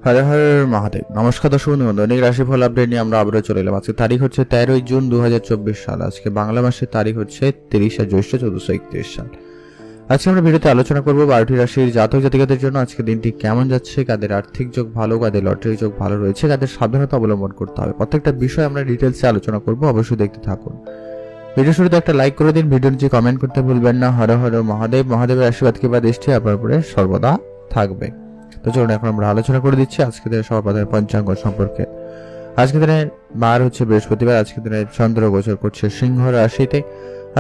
হর হর মহাদেব। নমস্কার দর্শক বন্ধু, দৈনিক রাশিফল আপডেট নিয়ে আমরা আবারও চলে এলাম। আজকে তারিখ হচ্ছে 13 জুন 2024 সাল। আজকে বাংলা মাসের তারিখ হচ্ছে 30 জ্যৈষ্ঠ 1431 সাল। আজকে আমরা ভিডিওতে আলোচনা করব 12টি রাশির জাতক জাতিকাদের জন্য আজকে দিনটি কেমন যাচ্ছে, কাদের আর্থিক যোগ ভালো, কাদের লটারি যোগ ভালো রয়েছে, কাদের সাবধানতা অবলম্বন করতে হবে। প্রত্যেকটা বিষয় আমরা ডিটেলসে আলোচনা করব, অবশ্যই দেখতে থাকুন। ভিডিও শুরুতে একটা লাইক করে দিন, ভিডিও নিচে কমেন্ট করতে ভুলবেন না। হর হর মহাদেব। মহাদেবের আশীর্বাদ কিংবা দৃষ্টি আপনার উপরে সর্বদা থাকবে। তো চলুন এখন আমরা আলোচনা করে দিচ্ছি আজকে দিনের সর্বপ্রথমে পঞ্চাঙ্গ সম্পর্কে। আজকে দিনের বার হচ্ছে বৃহস্পতিবার। আজকে দিনে চন্দ্র গোচর করছে সিংহ রাশিতে।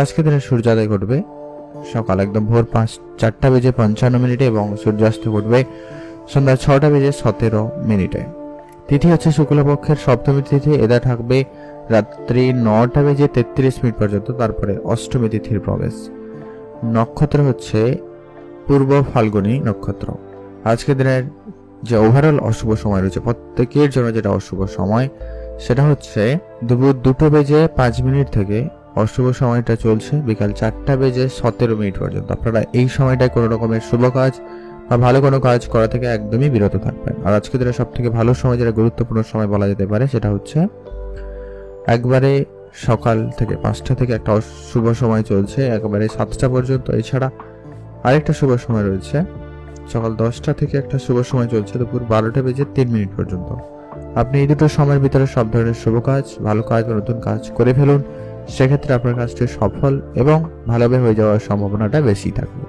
আজকে দিনে সূর্যোদয় ঘটবে সকাল একদম ভোর 4:55 এবং সূর্যাস্ত ঘটবে সন্ধ্যা 6:17। তিথি হচ্ছে শুক্লপক্ষের সপ্তমী তিথি। এদা থাকবে রাত্রি 9:33 পর্যন্ত, তারপরে অষ্টমী তিথির প্রবেশ। নক্ষত্র হচ্ছে পূর্ব ফাল্গুনী নক্ষত্র। আজকে দিনের যে ওভারঅল অশুভ সময় রয়েছে প্রত্যেকের জন্য, যেটা অশুভ সময় সেটা হচ্ছে দুপুর 2:05 থেকে অশুভ সময়টা চলছে বিকাল 4:17 পর্যন্ত। আপনারা এই সময়টায় কোনো রকমের শুভ কাজ বা ভালো কোনো কাজ করা থেকে একদমই বিরত থাকবেন। আর আজকে দিনের সব থেকে ভালো সময়, যেটা গুরুত্বপূর্ণ সময় বলা যেতে পারে, সেটা হচ্ছে একবারে সকাল থেকে 5টা থেকে একটা শুভ সময় চলছে একবারে 7টা পর্যন্ত। এছাড়া আরেকটা শুভ সময় রয়েছে সকাল 10টা থেকে একটা শুভ সময় চলছে দুপুর 12:03 পর্যন্ত। আপনি এই দুটো সময়ের ভিতরে সব ধরনের শুভ কাজ, ভালো কাজ বা নতুন কাজ করে ফেলুন, সেক্ষেত্রে আপনার কাজটি সফল এবং ভালোভাবে হয়ে যাওয়ার সম্ভাবনাটা বেশি থাকবে।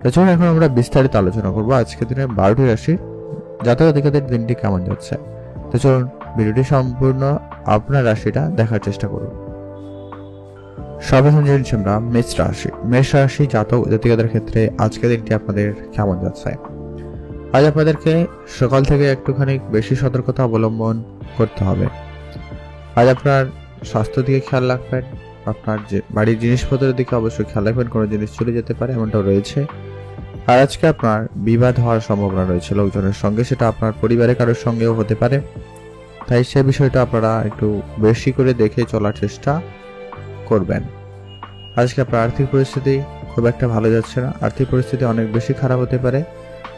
তাছাড়া এখন আমরা বিস্তারিত আলোচনা করবো আজকে দিনে 12টি রাশির জাতক জাতিকাদের দিনটি কেমন যাচ্ছে। তো চলুন ভিডিওটি সম্পূর্ণ আপনার রাশিটা দেখার চেষ্টা করুন। সর্বপ্রথম জেনেছি আমরা মেষ রাশি জাতক জাতিকাদের ক্ষেত্রে আজকে দিনটি আপনাদের কেমন যাচ্ছে। আজ আপনাদেরকে সকাল থেকে একটুখানি বেশি সতর্কতা অবলম্বন করতে হবে। আজ আপনার স্বাস্থ্য দিকে খেয়াল রাখবেন, আপনার যে বাড়ির জিনিসপত্রের দিকে অবশ্যই খেয়াল রাখবেন, কোনো জিনিস চলে যেতে পারে এমনটাও রয়েছে। আর আজকে আপনার বিবাদ হওয়ার সম্ভাবনা রয়েছে লোকজনের সঙ্গে, সেটা আপনার পরিবারের কারোর সঙ্গেও হতে পারে। তাই সে বিষয়টা আপনারা একটু বেশি করে দেখে চলার চেষ্টা করবেন। আজকে আপনার আর্থিক পরিস্থিতি খুব একটা ভালো যাচ্ছে না, আর্থিক পরিস্থিতি অনেক বেশি খারাপ হতে পারে,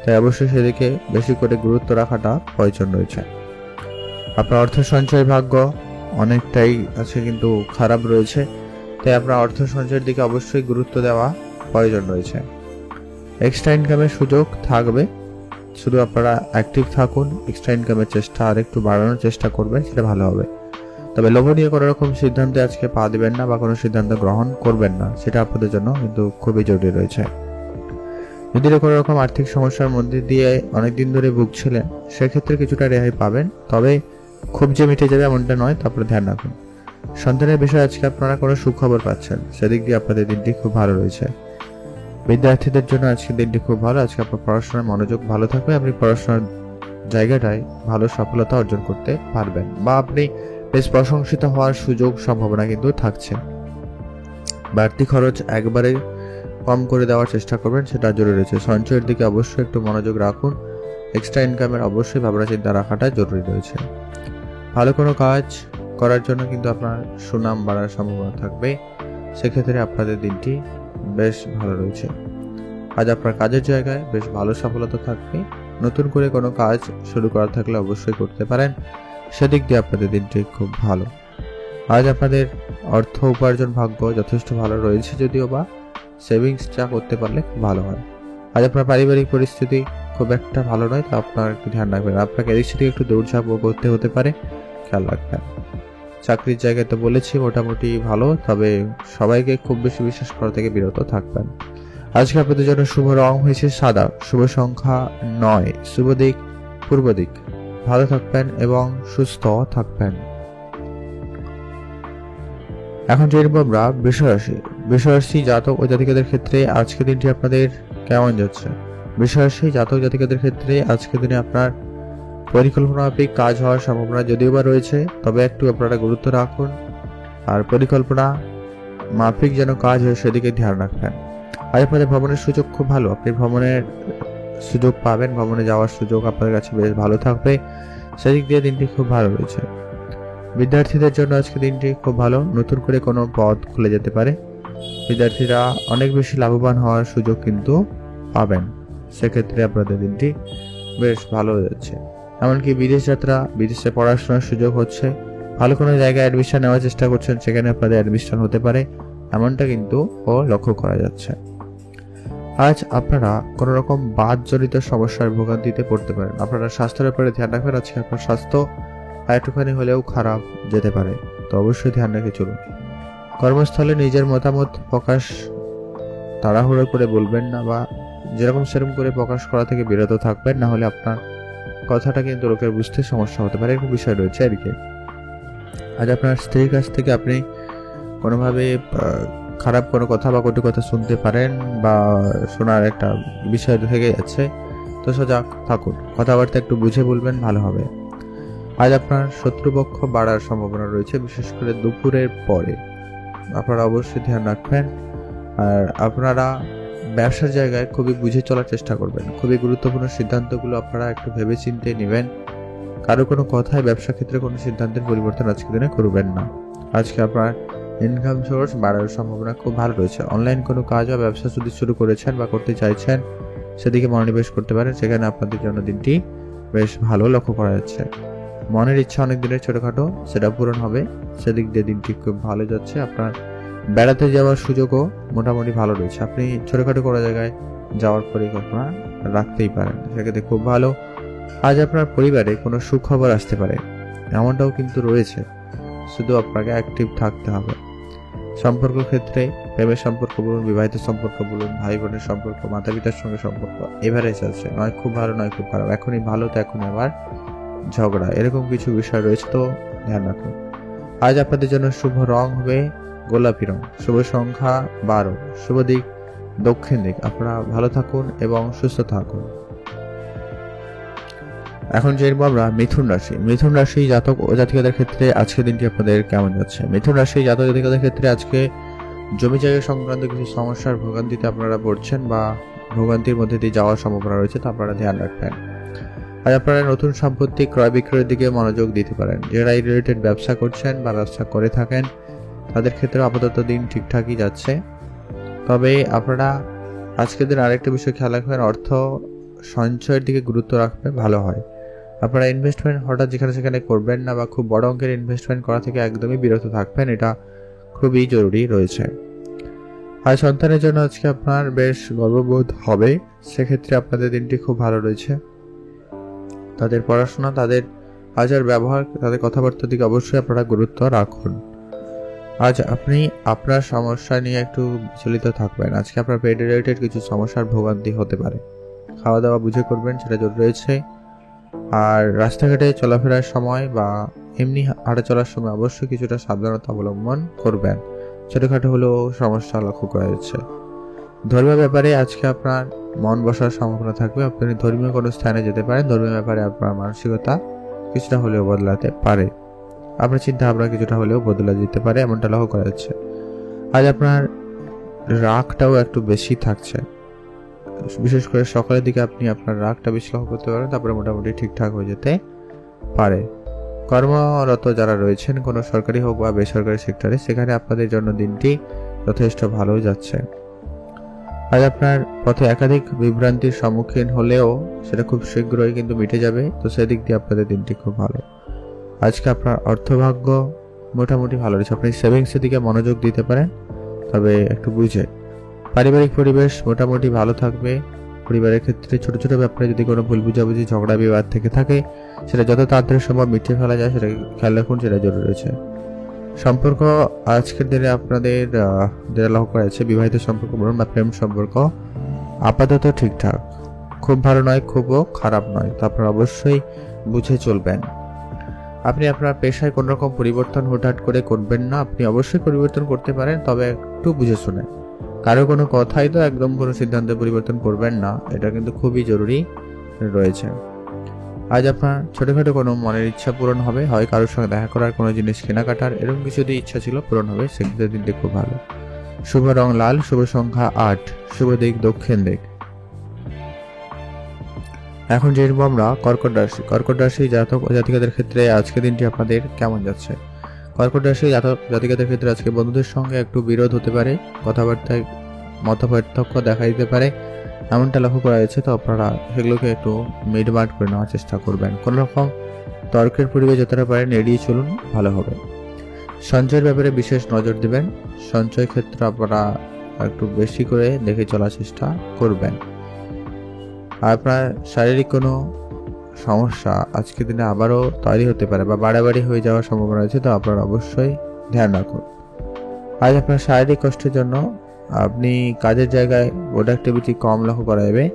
তাই অবশ্যই সেদিকে বেশি করে গুরুত্ব রাখাটা প্রয়োজন রয়েছে। আপনার অর্থ সঞ্চয় ভাগ্য অনেকটাই আছে কিন্তু খারাপ রয়েছে, তাই আপনার অর্থ সঞ্চয়ের দিকে অবশ্যই গুরুত্ব দেওয়া প্রয়োজন রয়েছে। এক্সট্রা ইনকামের সুযোগ থাকবে, শুধু আপনারা অ্যাক্টিভ থাকুন, এক্সট্রা ইনকামের চেষ্টা আর একটু বাড়ানোর চেষ্টা করবেন, সেটা ভালো হবে। তবে লোভনীয় কোনো রকম সিদ্ধান্তে আজকে পা দিবেন না বা কোনো সিদ্ধান্ত গ্রহণ করবেন না, সেটা আপনাদের জন্য কিন্তু খুবই জরুরি রয়েছে। যদি কোনো রকম আর্থিক সমস্যার মধ্যে দিয়ে অনেকদিন ধরে ভুগছিলেন, সেক্ষেত্রে কিছুটা রেহাই পাবেন, তবে খুব যে মিটে যাবে এমনটা নয়, তারপরে ধ্যান রাখুন। সন্তানের বিষয়ে আজকে আপনারা কোনো সুখবর পাচ্ছেন, সেদিক দিয়ে আপনাদের দিনটি খুব ভালো রয়েছে। বিদ্যার্থীদের জন্য আজকে দিনটি খুব ভালো। আজকে আপনার পড়াশোনার মনোযোগ ভালো থাকবে, আপনি পড়াশোনার জায়গাটায় ভালো সফলতা অর্জন করতে পারবেন বা আপনি বেশ প্রশংসিত হওয়ার সুযোগ সম্ভাবনা কিন্তু থাকছে। বাড়তি খরচ একবারে কম করে দেওয়ার চেষ্টা করবেন, সেটা জরুরি রয়েছে। সঞ্চয়ের দিকে অবশ্যই একটু মনোযোগ রাখুন, এক্সট্রা ইনকামের অবশ্যই ভাবনা চিন্তা রাখাটা জরুরি রয়েছে। ভালো কোনো কাজ করার জন্য কিন্তু আপনার সুনাম বাড়ার সম্ভাবনা থাকবে, সেক্ষেত্রে আপনাদের দিনটি বেশ ভালো রয়েছে। আজ আপনার কাজের জায়গায় বেশ ভালো সফলতা থাকবে, নতুন করে কোনো কাজ শুরু করা থাকলে অবশ্যই করতে পারেন, সেদিক দিয়ে আপনাদের দিনটি খুব ভালো। আজ আপনাদের অর্থ উপার্জন ভাগ্য যথেষ্ট ভালো রয়েছে, যদিও বা সেভিংসটা করতে পারলে খুব ভালো হয়। আজ আপনার পারিবারিক পরিস্থিতি খুব একটা ভালো নয়, তা আপনার একটু ধ্যান রাখবেন। আপনাকে এদিক সেদিকে একটু দৌড়ঝাঁপ করতে হতে পারে, খেয়াল রাখবেন। চাকরির জায়গায় তো বলেছি মোটামুটি ভালো, তবে সবাইকে খুব বেশি বিশ্বাস করা থেকে বিরত থাকবেন। আজকে আপনাদের জন্য শুভ রং হয়েছে সাদা, শুভ সংখ্যা 9, শুভ দিক পূর্ব দিক। ভালো থাকবেন এবং সুস্থ থাকবেন। এখন জেনব আমরা বৃষরাশি জাতক ও জাতিকাদের ক্ষেত্রে আজকের দিনটি আপনাদের কেমন যাচ্ছে। বৃষরাশি জাতক জাতিকাদের ক্ষেত্রে আজকের দিনে আপনার পরিকল্পনা মাফিক কাজ হওয়ার সম্ভাবনা যদিও বা রয়েছে, তবে একটু আপনারা গুরুত্ব রাখুন আর পরিকল্পনা মাফিক যেন কাজ হয় সেদিকে ধ্যান রাখবেন। আজ আপনাদের ভ্রমণের সুযোগ খুব ভালো, আপনি ভ্রমণের সুযোগ পাবেন, ভ্রমণে যাওয়ার সুযোগ আপনাদের কাছে বেশ ভালো থাকবে, সেদিক দিয়ে দিনটি খুব ভালো রয়েছে। বিদ্যার্থীদের জন্য আজকে দিনটি খুব ভালো, নতুন করে কোনো পথ খুলে যেতে পারে, বিদ্যার্থীরা অনেক বেশি লাভবান হওয়ার সুযোগ কিন্তু পাবেন, সেক্ষেত্রে আপনাদের দিনটি বেশ ভালো যাচ্ছে। এমনকি বিদেশ যাত্রা, বিদেশে পড়াশোনার সুযোগ হচ্ছে, ভালো কোনো জায়গায় অ্যাডমিশন নেওয়ার চেষ্টা করছেন, সেখানে আপনাদের অ্যাডমিশন হতে পারে, এমনটা কিন্তু লক্ষ্য করা যাচ্ছে। আজ আপনারা কোনো রকম বাতজনিত সমস্যার ভোগান্তিতে পড়তে পারেন। আপনারা স্বাস্থ্যের ব্যাপারে ধ্যান রাখবেন। আজকে আপনার স্বাস্থ্য একটুখানি হলেও খারাপ যেতে পারে, তো অবশ্যই ধ্যান রেখে চলুন। কর্মস্থলে নিজের মতামত প্রকাশ তাড়াহুড়ো করে বলবেন না, বা যেরকম সেরকম করে প্রকাশ করা থেকে বিরত থাকবেন, না হলে আপনার কথাটা কিন্তু লোকের বুঝতে সমস্যা হতে পারে, এরকম বিষয় রয়েছে আর কি। আজ আপনার স্ত্রীর কাছ থেকে আপনি কোনোভাবে খারাপ কোনো কথা বা কটু কথা শুনতে পারেন, বা শোনার একটা বিষয় থেকে যাচ্ছে, তো সজাগ থাকুন, কথাবার্তা একটু বুঝে বলবেন, ভালো হবে। আজ আপনার শত্রুপক্ষ বাড়ার সম্ভাবনা রয়েছে, বিশেষ করে দুপুরের পরে, আপনারা অবশ্যই ধ্যান রাখবেন। আর আপনারা ব্যবসার জায়গায় খুবই বুঝে চলার চেষ্টা করবেন। খুবই গুরুত্বপূর্ণ সিদ্ধান্তগুলো আপনারা একটু ভেবে চিন্তে নেবেন। কারো কোনো কথায় ব্যবসা ক্ষেত্রে কোনো সিদ্ধান্তের পরিবর্তন আজকে দিনে করবেন না। আজকে আপনার ইনকাম সোর্স বাড়ার সম্ভাবনা খুব ভালো রয়েছে। অনলাইন কোনো কাজ বা ব্যবসা যদি শুরু করেছেন বা করতে চাইছেন, সেদিকে মনোনিবেশ করতে পারেন, সেখানে আপনাদের জন্য দিনটি বেশ ভালো লক্ষ্য করা যাচ্ছে। মনের ইচ্ছা অনেক দিনের ছোটখাটো, সেটা পূরণ হবে, সেদিক দিয়ে দিনটি খুব ভালো যাচ্ছে। আপনার বেড়াতে যাওয়ার সুযোগও মোটামুটি ভালো রয়েছে। আপনি ছোটখাটো কোনো জায়গায় যাওয়ার পরিকল্পনা রাখতেই পারেন, সেক্ষেত্রে খুব ভালো। আজ আপনার পরিবারে কোনো সুখবর আসতে পারে, এমনটাও কিন্তু রয়েছে, শুধু আপনাকে অ্যাক্টিভ থাকতে হবে। সম্পর্ক ক্ষেত্রে প্রেমের সম্পর্ক বলুন, বিবাহিত সম্পর্ক বলুন, ভাই বোনের সম্পর্ক, মাতা পিতার সঙ্গে সম্পর্ক এভারেজ আছে, নয় খুব ভালো নয় খুব খারাপ, এখনই ভালো তো এখনই আবার ঝগড়া, এরকম কিছু বিষয় রয়েছে, তো ধ্যান রাখুন। আজ আপনাদের জন্য শুভ রং হবে গোলাপি রং, শুভ সংখ্যা 12, শুভ দিক দক্ষিণ দিক। আপনারা ভালো থাকুন এবং সুস্থ থাকুন। এখন যে আমরা মিথুন রাশি, মিথুন রাশি জাতক ও জাতিকাদের ক্ষেত্রে আজকের দিনটি আপনাদের কেমন যাচ্ছে? মিথুন রাশি জাতক জাতিকাদের ক্ষেত্রে আজকে জমি জায়গা সংক্রান্ত কিছু সমস্যার ভোগান্তিতে আপনারা পড়ছেন, বা ভোগান্তির মধ্যে দিয়ে যাওয়ার সম্ভাবনা রয়েছে, তো আপনারা ধ্যান রাখবেন। আজ আপনারা নতুন সম্পত্তি ক্রয় বিক্রয়ের দিকে মনোযোগ দিতে পারেন। যারা এই রিলেটেড ব্যবসা করছেন বা ব্যবসা করে থাকেন, তাদের ক্ষেত্রে আপাতত দিন ঠিকঠাকই যাচ্ছে। তবে আপনারা আজকের দিন আরেকটা বিষয় খেয়াল রাখবেন, অর্থ সঞ্চয়ের দিকে গুরুত্ব রাখবে, ভালো হয়। আপনারা ইনভেস্টমেন্ট হঠাৎ যেখানে সেখানে করবেন না, বা খুব বড় অঙ্কের ইনভেস্টমেন্ট করা থেকে একদমই বিরত থাকবেন, এটা খুবই জরুরি রয়েছে। আর সন্তানের জন্য আজকে আপনার বেশ গর্ববোধ হবে, সেক্ষেত্রে আপনাদের দিনটি খুব ভালো রয়েছে। তাদের পড়াশোনা, তাদের আচার ব্যবহার, তাদের কথাবার্তার দিকে অবশ্যই আপনারা গুরুত্ব রাখুন। আজ আপনি আপনার সমস্যা নিয়ে একটু বিচলিত থাকবেন। আজকে আপনার পেট রিলেটেড কিছু সমস্যার ভোগান্তি হতে পারে, খাওয়া দাওয়া বুঝে করবেন, সেটা জরুরি রয়েছে। আর রাস্তাঘাটে চলাফেরার সময় বা এমনি হাঁটা চলার সময় অবশ্যই কিছুটা সাবধানতা অবলম্বন করবেন, ছোটখাটো হলেও সমস্যা লক্ষ্য করা যাচ্ছে। ধর্মীয় ব্যাপারে আজকে আপনার মন বসার সম্ভাবনা থাকবে, আপনি ধর্মীয় কোনো স্থানে যেতে পারেন, ধর্মীয় ব্যাপারে আপনার মানসিকতা কিছুটা হলেও বদলাতে পারে, আপনার চিন্তা ভাবনা কিছুটা হলেও বদলে যেতে পারে, এমনটা লক্ষ্য করা যাচ্ছে। আজ আপনার রাগটাও একটু বেশি থাকছে, বিশেষ করে সকালের দিকে আপনি আপনার রাগটা বেশি লক্ষ্য করতে পারেন, তারপরে মোটামুটি ঠিকঠাক হয়ে যেতে পারে। কর্মরত যারা রয়েছেন কোনো সরকারি হোক বা বেসরকারি সেক্টরে, সেখানে আপনাদের জন্য দিনটি যথেষ্ট ভালো যাচ্ছে। আজ আপনার পথে একাধিক বিভ্রান্তির সম্মুখীন হলেও সেটা খুব শীঘ্রই কিন্তু মিটে যাবে, তো সেদিক দিয়ে আপনাদের দিনটি খুব ভালো। আজকে আপনার অর্থভাগ্য মোটামুটি ভালো রয়েছে, আপনি সেভিংসের দিকে মনোযোগ দিতে পারেন, তবে একটু বুঝে। পারিবারিক পরিবেশ মোটামুটি ভালো থাকবে। পরিবারের ক্ষেত্রে ছোট ছোট ব্যাপারে যদি কোনো ভুল বুঝাবুঝি, ঝগড়া বিবাদ থেকে থাকে, সেটা যত তাড়াতাড়ি সম্ভব মিটিয়ে ফেলা যায়, সেটা খেয়াল রাখুন, সেটা জরুরি রয়েছে। সম্পর্ক আজকের দিনে আপনাদের যেটা লক্ষ্য করা যাচ্ছে, বিবাহিত সম্পর্ক বলুন বা প্রেম সম্পর্ক আপাতত ঠিকঠাক, খুব ভালো নয় খুবও খারাপ নয়, তো আপনারা অবশ্যই বুঝে চলবেন। আপনি আপনার পেশায় কোনো রকম পরিবর্তন হুটহাট করে করবেন না, আপনি অবশ্যই পরিবর্তন করতে পারেন, তবে একটু বুঝে শুনে। কারো কোনো কথাই তো একদম কোনো সিদ্ধান্তে পরিবর্তন করবেন না, এটা কিন্তু খুবই জরুরি রয়েছে। আজ আপনার ছোটখাটো কোনো মনের ইচ্ছা পূরণ হবে, হয় কারোর সঙ্গে দেখা করার, কোনো জিনিস কেনাকাটার, এরকম কিছু যদি ইচ্ছা ছিল পূরণ হবে, সেক্ষেত্রে দিনটি খুব ভালো। শুভ রং লাল, শুভ সংখ্যা 8, শুভ দিক দক্ষিণ দিক। এখন যে আমরা কর্কট রাশি, কর্কট রাশি জাতক ও জাতিকাদের ক্ষেত্রে আজকে দিনটি আপনাদের কেমন যাচ্ছে? কর্কট রাশি জাতক জাতিকাদের ক্ষেত্রে আজকে বন্ধুদের সঙ্গে একটু বিরোধ হতে পারে, কথাবার্তায় মতপার্থক্য দেখা দিতে পারে, এমনটা লক্ষ্য করা যাচ্ছে। তো আপনারা সেগুলোকে একটু মিটমাট করে নেওয়ার চেষ্টা করবেন। কোনো রকম তর্কের পরিবেশ যতটা পারেন এড়িয়ে চলুন, ভালো হবে। সঞ্চয়ের ব্যাপারে বিশেষ নজর দেবেন। সঞ্চয় ক্ষেত্রে আপনারা একটু বেশি করে দেখে চলার চেষ্টা করবেন। আর আপনার শারীরিক কোনো সমস্যা আজকের দিনে আবারও তৈরি হতে পারে বা বাড়াবাড়ি হয়ে যাওয়ার সম্ভাবনা রয়েছে, তো আপনারা অবশ্যই ধ্যান রাখুন। আজ আপনার শারীরিক কষ্টের জন্য আপনি কাজের জায়গায় প্রোডাক্টিভিটি কম লক্ষ্য করা যাবে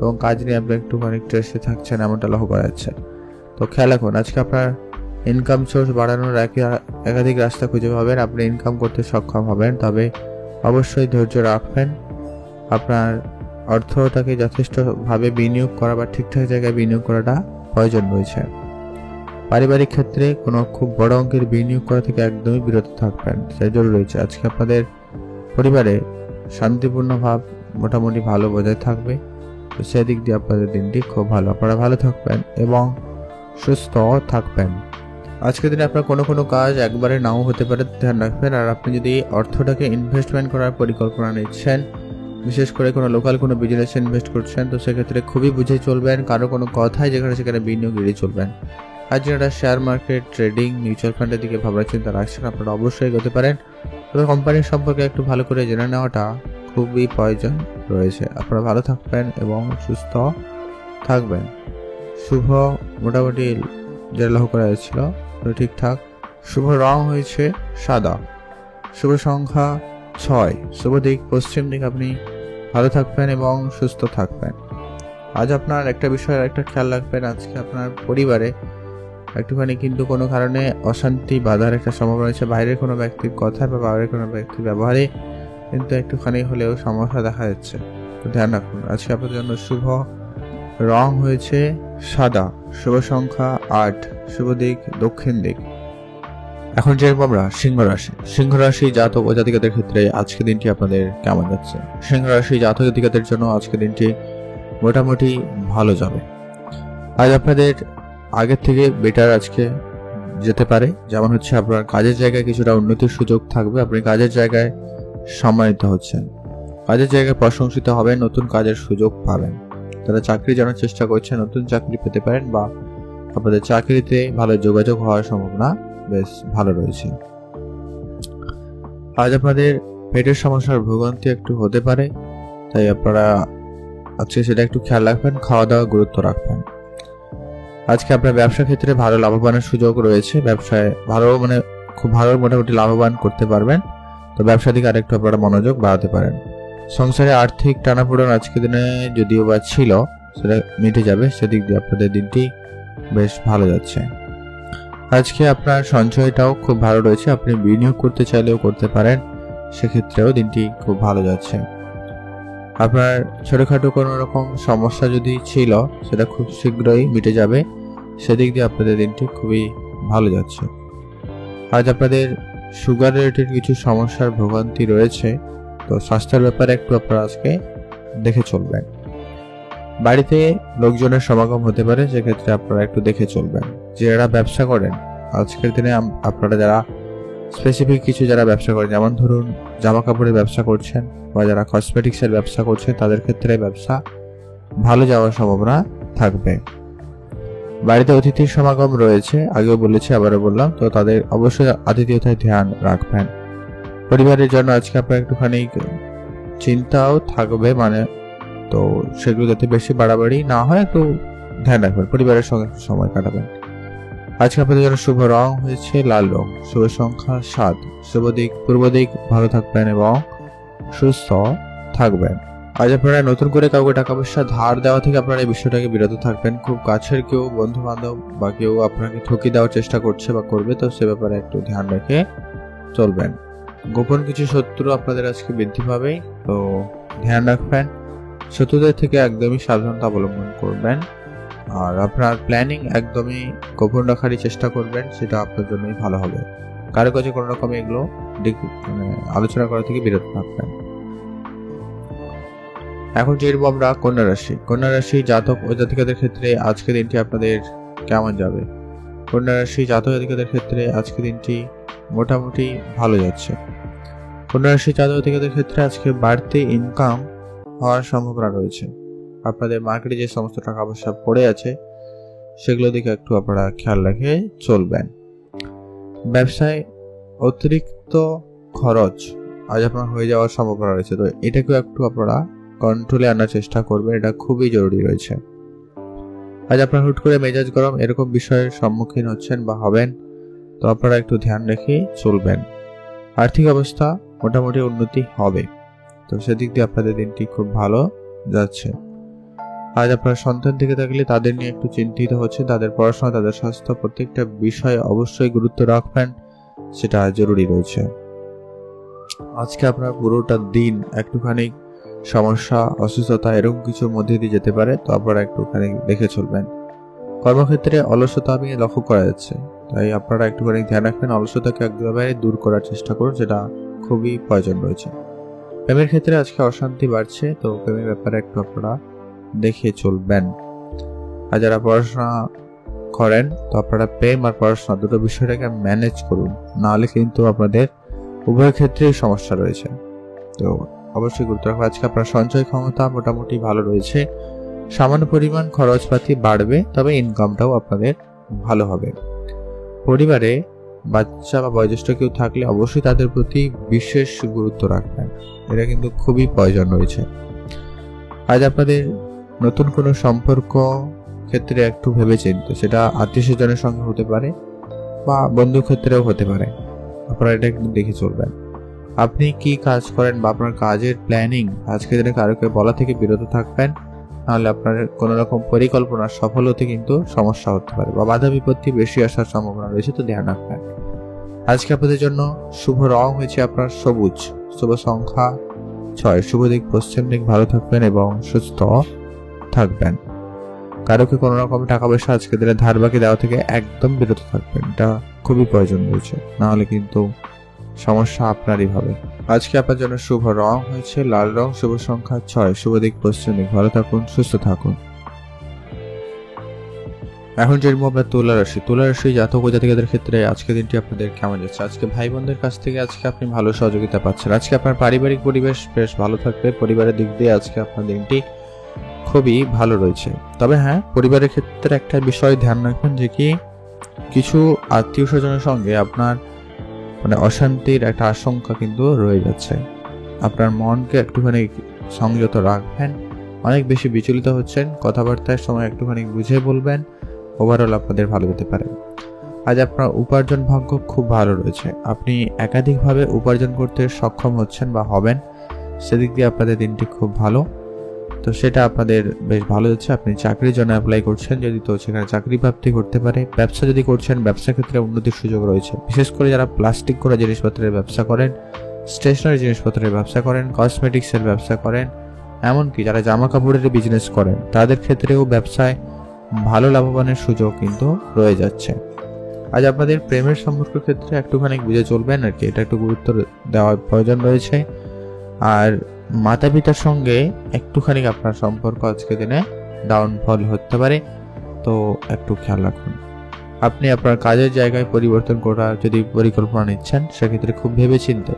এবং কাজ নিয়ে আপনি একটুখানি স্ট্রেসে থাকছেন, এমনটা লক্ষ্য করা যাচ্ছে। তো খেয়াল রাখুন, আজকে আপনার ইনকাম সোর্স বাড়ানোর একাধিক রাস্তা খুঁজে পাবেন। আপনি ইনকাম করতে সক্ষম হবেন, তবে অবশ্যই ধৈর্য রাখবেন। আপনার অর্থটাকে যথেষ্টভাবে বিনিয়োগ করা বা ঠিকঠাক জায়গায় বিনিয়োগ করাটা প্রয়োজন রয়েছে। পারিবারিক ক্ষেত্রে কোনো খুব বড় অঙ্কের বিনিয়োগ করা থেকে একদমই বিরত থাকবেন, সেটা জরুরি রয়েছে। আজকে আপনাদের পরিবারে শান্তিপূর্ণ ভাব মোটামুটি ভালো বজায় থাকবে, তো সেদিক দিয়ে আপনাদের দিনটি খুব ভালো। আপনারা ভালো থাকবেন এবং সুস্থ থাকবেন। আজকের দিনে আপনার কোনো কাজ একবারে নাও হতে পারে, ধ্যান রাখবেন। আর আপনি যদি অর্থটাকে ইনভেস্টমেন্ট করার পরিকল্পনা নিচ্ছেন, বিশেষ করে কোনো লোকাল কোনো বিজনেসে ইনভেস্ট করছেন, তো সেক্ষেত্রে খুবই বুঝে চলবেন। কারো কোনো কথাই যেখানে সেখানে বিনিয়োগ এড়িয়ে চলবেন। আর যারা শেয়ার মার্কেট, ট্রেডিং, মিউচুয়াল ফান্ডের দিকে ভাবনার চিন্তা রাখছেন, আপনারা অবশ্যই এগোতে পারেন। তবে কোম্পানির সম্পর্কে একটু ভালো করে জেনে নেওয়াটা খুবই প্রয়োজন রয়েছে। আপনারা ভালো থাকবেন এবং সুস্থ থাকবেন। শুভ মোটামুটি যেটা লক্ষ্য করা যাচ্ছিল তো ঠিকঠাক। শুভ রং হয়েছে সাদা। শুভ সংখ্যা 6। শুভ দিক পশ্চিম দিক। আপনি ভালো থাকবেন এবং সুস্থ থাকবেন। আজ আপনার একটা বিষয়ের একটা খেয়াল রাখবেন, আজকে আপনার পরিবারে একটুখানি কিন্তু কোনো কারণে অশান্তি বাধার একটা সম্ভাবনা রয়েছে। বাইরের কোনো ব্যক্তির কথা বা বাইরের কোনো ব্যক্তির ব্যবহারে কিন্তু একটুখানি হলেও সমস্যা দেখা যাচ্ছে, তো ধ্যান রাখুন। আজকে আপনার জন্য শুভ রং হয়েছে সাদা। শুভ সংখ্যা 8। শুভ দিক দক্ষিণ দিক। এখন যেরকম আমরা সিংহ রাশি জাতক ও জাতিকাদের ক্ষেত্রে আজকে দিনটি আপনাদের কেমন যাচ্ছে? সিংহ রাশি জাতক জাতিকাদের জন্য আজকে দিনটি মোটামুটি ভালো যাবে। আজ আপনাদের আগের থেকে বেটার আজকে যেতে পারে। যেমন হচ্ছে আপনার কাজের জায়গায় কিছুটা উন্নতির সুযোগ থাকবে। আপনি কাজের জায়গায় সম্মানিত হচ্ছেন, কাজের জায়গায় প্রশংসিত হবেন, নতুন কাজের সুযোগ পাবেন। যারা চাকরি জানার চেষ্টা করছেন নতুন চাকরি পেতে পারেন বা আপনাদের চাকরিতে ভালো যোগাযোগ হওয়ার সম্ভাবনা বেশ ভালো রয়েছে। আজ আপনাদের পেটের সমস্যার ভোগান্তি একটু হতে পারে, তাই আপনারা আজকে সেটা একটু খেয়াল রাখবেন, খাওয়া দাওয়া গুরুত্ব রাখবেন। আজকে আপনার ব্যবসা ক্ষেত্রে ভালো লাভবানের সুযোগ রয়েছে। ব্যবসায় খুব ভালো মোটামুটি লাভবান করতে পারবেন, তো ব্যবসা দিকে আরেকটু আপনারা মনোযোগ বাড়াতে পারেন। সংসারে আর্থিক টানাপোড়েন আজকে দিনে যদিও বা ছিল, সেটা মিটে যাবে। সেদিক দিয়ে আপনাদের দিনটি বেশ ভালো যাচ্ছে। আজকে আপনার সঞ্চয়টাও খুব ভালো রয়েছে, আপনি বিনিয়োগ করতে চাইলেও করতে পারেন, সেক্ষেত্রেও দিনটি খুব ভালো যাচ্ছে। আপনার ছোটখাটো কোনো রকম সমস্যা যদি ছিল সেটা খুব শীঘ্রই মিটে যাবে, সেদিক দিয়ে আপনাদের দিনটি খুবই ভালো যাচ্ছে। আজ আপনাদের সুগার রিলেটেড কিছু সমস্যার ভোগান্তি রয়েছে, তো স্বাস্থ্যের ব্যাপারে একটু আপনারা আজকে দেখে চলবেন। বাড়িতে লোকজনের সমাগম হতে পারে, সেক্ষেত্রে আপনারা একটু দেখে চলবেন। যারা ব্যবসা করেন আজকের দিনে, আপনারা যারা স্পেসিফিক কিছু যারা ব্যবসা করেন, যেমন ধরুন জামা কাপড়ের ব্যবসা করছেন বা যারা কসমেটিক্সের ব্যবসা করছেন, তাদের ক্ষেত্রে ব্যবসা ভালো যাওয়ার সম্ভাবনা থাকবে। বাড়িতে অতিথির সমাগম রয়েছে, আগেও বলেছি আবারও বললাম, তো তাদের অবশ্যই আতিথেয়তায় ধ্যান রাখবেন। পরিবারের জন্য আজকে আপনার একটুখানি চিন্তাও থাকবে, তো সেগুলো যাতে বেশি বাড়াবাড়ি না হয় একটু ধ্যান রাখবেন, পরিবারের সঙ্গে একটু সময় কাটাবেন। আজকে আপনাদের জন্য শুভ রং হয়েছে লাল রং। শুভ সংখ্যা 7। শুভ দিক পূর্ব দিক। ভালো থাকবেন এবং সুস্থ থাকবেন। আজ আপনারা নতুন করে কাউকে টাকা পয়সা ধার দেওয়া থেকে আপনারা এই বিষয়টাকে বিরত থাকবেন। খুব কাছের কেউ বন্ধু বান্ধব বা কেউ আপনাকে ঠকিয়ে দেওয়ার চেষ্টা করছে বা করবে, তো সে ব্যাপারে একটু ধ্যান রেখে চলবেন। গোপন কিছু শত্রু আপনাদের আজকে বৃদ্ধি পাবে, তো ধ্যান রাখবেন। শত্রুদের থেকে একদমই সাবধানতা অবলম্বন করবেন। আর আপনার প্ল্যানিং একদমই গোপন রাখারই চেষ্টা করবেন, সেটা আপনার জন্যই ভালো হবে। কারো কাছে কোনো রকম এগুলো আলোচনা করা থেকে বিরত থাকবেন। এখন যেরকম আমরা কন্যা রাশি জাতক ও জাতিকাদের ক্ষেত্রে আজকে দিনটি আপনাদের কেমন যাবে? কন্যা রাশি জাতক জাতিকাদের ক্ষেত্রে আজকে দিনটি মোটামুটি ভালো যাচ্ছে। কন্যা রাশি জাতক জাতিকাদের ক্ষেত্রে আজকে বাড়তি ইনকাম হওয়ার সম্ভাবনা রয়েছে। আপনাদের মার্কেটে যে সমস্ত টাকা পয়সা পড়ে আছে সেগুলো দিকে একটু আপনারা খেয়াল রেখে চলবেন। ব্যবসায় অতিরিক্ত খরচ আজ আপনার হয়ে যাওয়ার সম্ভাবনা রয়েছে, তো এটাকেও একটু আপনারা কন্ট্রোলে আনার চেষ্টা করবেন, এটা খুবই জরুরি রয়েছে। আজ আপনার হুট করে মেজাজ গরম এরকম বিষয়ের সম্মুখীন হচ্ছেন বা হবেন, তো আপনারা একটু ধ্যান রেখে চলবেন। আর্থিক অবস্থা মোটামুটি উন্নতি হবে, তো সেদিক দিয়ে আপনাদের দিনটি খুব ভালো যাচ্ছে। আজ আপনার সন্তান থেকে থাকলে তাদের নিয়ে একটু চিন্তিত হচ্ছে, তাদের পড়াশোনা, তাদের স্বাস্থ্য, প্রত্যেকটা বিষয়ে অবশ্যই গুরুত্ব রাখবেন, সেটা জরুরি রয়েছে। আজকে আপনার পুরোটা দিন একটুখানি সমস্যা, অসুস্থতা এরকম কিছুর মধ্যে দিয়ে যেতে পারে, তো আপনারা একটুখানি দেখে চলবেন। কর্মক্ষেত্রে অলসতা আমি লক্ষ্য করা যাচ্ছে, তাই আপনারা একটুখানি ধ্যান রাখবেন, অলসতাকে একেবারে দূর করার চেষ্টা করুন, যেটা খুবই প্রয়োজন রয়েছে। প্রেমের ক্ষেত্রে আজকে অশান্তি বাড়ছে, তো প্রেমের ব্যাপারে একটু আপনারা দেখে চলবেন। আর যারা পড়াশোনা করেন, তো আপনারা প্রেম আর পড়াশোনা দুটো বিষয়টাকে ম্যানেজ করুন, নাহলে কিন্তু আপনাদের উভয় ক্ষেত্রেই সমস্যা রয়েছে। তো অবশ্যই গুরুত্ব রাখবেন। আজকে আপনার সঞ্চয় ক্ষমতা মোটামুটি ভালো রয়েছে, সামান্য পরিমাণ খরচপাতি বাড়বে, তবে ইনকামটাও আপনাদের ভালো হবে। পরিবারে বাচ্চা বা বয়োজ্যেষ্ঠ কেউ থাকলে অবশ্যই তাদের প্রতি বিশেষ গুরুত্ব রাখবেন, এটা কিন্তু খুবই প্রয়োজন রয়েছে। আজ আপনাদের নতুন কোনো সম্পর্ক ক্ষেত্রে একটু ভেবেচিন্তে, সেটা আত্মীয় স্বজনের সঙ্গে হতে পারে বা বন্ধু ক্ষেত্রেও হতে পারে, আপনারা এটা একটু দেখে চলবেন। আপনি কি কাজ করেন বা আপনার কাজের প্ল্যানিং আজকে দিনে কারোকে বলা থেকে বিরত থাকবেন, নাহলে আপনার কোনো রকম পরিকল্পনা সফল হতে কিন্তু সমস্যা হতে পারে বা বাধা বিপত্তি বেশি আসার সম্ভাবনা রয়েছে, তো ধ্যান রাখবেন। আজকে আপনাদের জন্য শুভ রং হয়েছে আপনার সবুজ, শুভ সংখ্যা 6, শুভ দিক পশ্চিম দিক। ভালো থাকবেন এবং সুস্থ থাকবেন। কারোকে কোনো রকম টাকা পয়সা আজকে দিনে ধার বাকি দেওয়া থেকে একদম বিরত থাকবেন, এটা খুবই প্রয়োজন রয়েছে, নাহলে কিন্তু সমস্যা আপনারই হবে। আজকে আপনার জন্য শুভ রং হয়েছে লাল রং, শুভ সংখ্যা 6, শুভ দিক পশ্চিম দিক। ভালো থাকুন, সুস্থ থাকুন। এখন যে আপনার তুলা রাশি জাতক ও জাতিকাদের ক্ষেত্রে আজকের দিনটি আপনাদের কেমন যাচ্ছে? আজকে ভাই বোনদের কাছ থেকে আজকে আপনি ভালো সহযোগিতা পাচ্ছেন। আজকে আপনার পারিবারিক পরিবেশ বেশ ভালো থাকবে, পরিবারের দিক দিয়ে আজকে আপনার দিনটি খুবই ভালো রয়েছে। তবে হ্যাঁ, পরিবারের ক্ষেত্রে একটা বিষয় ধ্যান রাখবেন, যে কি কিছু আত্মীয় স্বজনের সঙ্গে আপনার অশান্তির একটা আশঙ্কা কিন্তু রয়ে যাচ্ছে। আপনার মনকে একটুখানি সংযত রাখবেন, অনেক বেশি বিচলিত হচ্ছেন, কথাবার্তার সময় একটুখানি বুঝে বলবেন, ওভারঅল আপনাদের ভালো যেতে পারে। আজ আপনার উপার্জন ভাগ্য খুব ভালো রয়েছে, আপনি একাধিকভাবে উপার্জন করতে সক্ষম হচ্ছেন বা হবেন, সেদিক দিয়ে আপনাদের দিনটি খুব ভালো, তো সেটা আপনাদের বেশ ভালো যাচ্ছে। আপনি চাকরির জন্য অ্যাপ্লাই করছেন, যদি তো সেখানে চাকরি প্রাপ্তি করতে পারে। ব্যবসা যদি করছেন, ব্যবসা ক্ষেত্রে উন্নতির সুযোগ রয়েছে, বিশেষ করে যারা প্লাস্টিক করা জিনিসপত্রের ব্যবসা করেন, স্টেশনারি জিনিসপত্রের ব্যবসা করেন, কসমেটিক্সের ব্যবসা করেন, এমনকি যারা জামা কাপড়ের বিজনেস করেন, তাদের ক্ষেত্রেও ব্যবসায় ভালো লাভবানের সুযোগ কিন্তু রয়ে যাচ্ছে। আজ আপনাদের প্রেমের সম্পর্ক ক্ষেত্রে একটুখানি বুঝে চলবেন আর কি, এটা একটু গুরুত্ব দেওয়ার প্রয়োজন রয়েছে। আর মাতা পিতার সঙ্গে একটুখানি আপনার সম্পর্ক আজকে দিনে ডাউনফল হতে পারে, তো একটু খেয়াল রাখুন। আপনি আপনার কাজের জায়গায় পরিবর্তন করার যদি পরিকল্পনা নিচ্ছেন, সেক্ষেত্রে খুব ভেবেচিন্তে,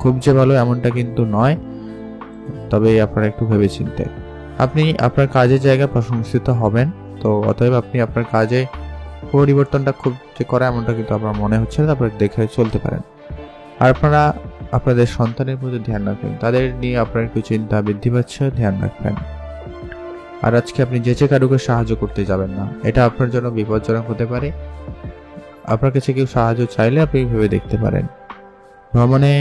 খুব যে ভালো এমনটা কিন্তু নয়, তবে আপনারা একটু ভেবেচিন্তে। আপনি আপনার কাজের জায়গায় প্রশংসিত হবেন, তো অতএব আপনি আপনার কাজে পরিবর্তনটা খুব যে করা এমনটা কিন্তু আপনার মনে হচ্ছে না, আপনারা দেখে চলতে পারেন। আর আপনারা আপনাদের সন্তানের প্রতি ধ্যান রাখবেন, তাদের নিয়ে আপনার একটু চিন্তা বৃদ্ধি পাচ্ছে, ধ্যান রাখবেন। আর আজকে আপনি যে কারোকে সাহায্য করতে যাবেন না, এটা আপনার জন্য বিপজ্জনক হতে পারে। আপনার কাছে কেউ সাহায্য চাইলে আপনি ভেবে দেখতে পারেন। ভ্রমণে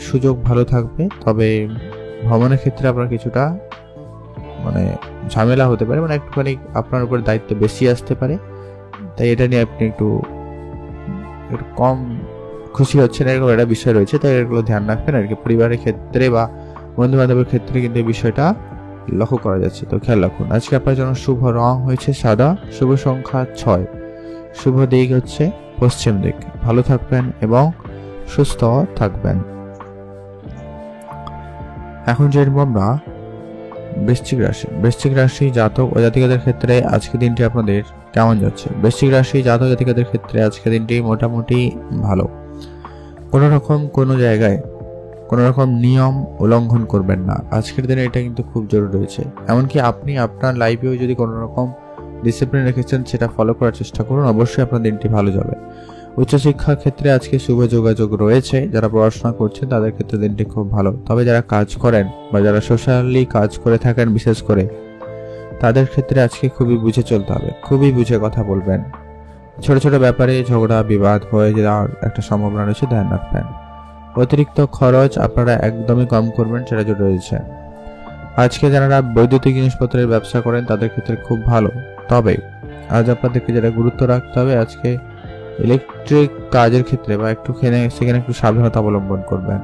সুযোগ ভালো থাকবে, তবে ভ্রমণের ক্ষেত্রে আপনার কিছুটা ঝামেলা হতে পারে, একটুখানি আপনার উপর দায়িত্ব বেশি আসতে পারে, তাই এটা নিয়ে আপনি একটু কম খুশি হচ্ছেন, এরকম একটা বিষয় রয়েছে, তাই এগুলো ধ্যান রাখবেন আর কি। পরিবারের ক্ষেত্রে বা বন্ধু বান্ধবের ক্ষেত্রে কিন্তু এই বিষয়টা লক্ষ্য করা যাচ্ছে, তো খেয়াল রাখুন। আজকে আপনার জন্য শুভ রং হয়েছে সাদা, শুভ সংখ্যা 6, শুভ দিক হচ্ছে পশ্চিম দিক। ভালো থাকবেন এবং সুস্থ থাকবেন। এখন যে আমরা বৃশ্চিক রাশি জাতক ও জাতিকাদের ক্ষেত্রে আজকের দিনটি আপনাদের কেমন যাচ্ছে? বৃশ্চিক রাশি জাতক জাতিকাদের ক্ষেত্রে আজকের দিনটি মোটামুটি ভালো। কোনো রকম কোনো জায়গায় কোনো রকম নিয়ম উল্লঙ্ঘন করবেন না। আজকের দিনে এটা কিন্তু খুব জরুরি রয়েছে। এমনকি আপনি আপনার লাইফেও যদি কোনো রকম ডিসিপ্লিন রেখেছেন সেটা ফলো করার চেষ্টা করুন, অবশ্যই আপনার দিনটি ভালো যাবে। উচ্চশিক্ষার ক্ষেত্রে আজকে শুভ যোগাযোগ রয়েছে। যারা পড়াশোনা করছেন তাদের ক্ষেত্রে দিনটি খুব ভালো। তবে যারা কাজ করেন বা যারা সোশ্যালি কাজ করে থাকেন বিশেষ করে, তাদের ক্ষেত্রে আজকে খুবই বুঝে চলতে হবে, খুবই বুঝে কথা বলবেন। ছোট ছোট ব্যাপারে ঝগড়া বিবাদ হয়ে যাওয়ার একটা সম্ভাবনা রয়েছে, ধ্যান রাখবেন। অতিরিক্ত খরচ আপনারা একদমই কম করবেন, সেটা জন্য রয়েছে। আজকে যারা বৈদ্যুতিক জিনিসপত্রের ব্যবসা করেন তাদের ক্ষেত্রে খুব ভালো। তবে আজ আপনাদেরকে যেটা গুরুত্ব রাখতে হবে, আজকে ইলেকট্রিক কাজের ক্ষেত্রে বা সেখানে একটু সাবধানতা অবলম্বন করবেন।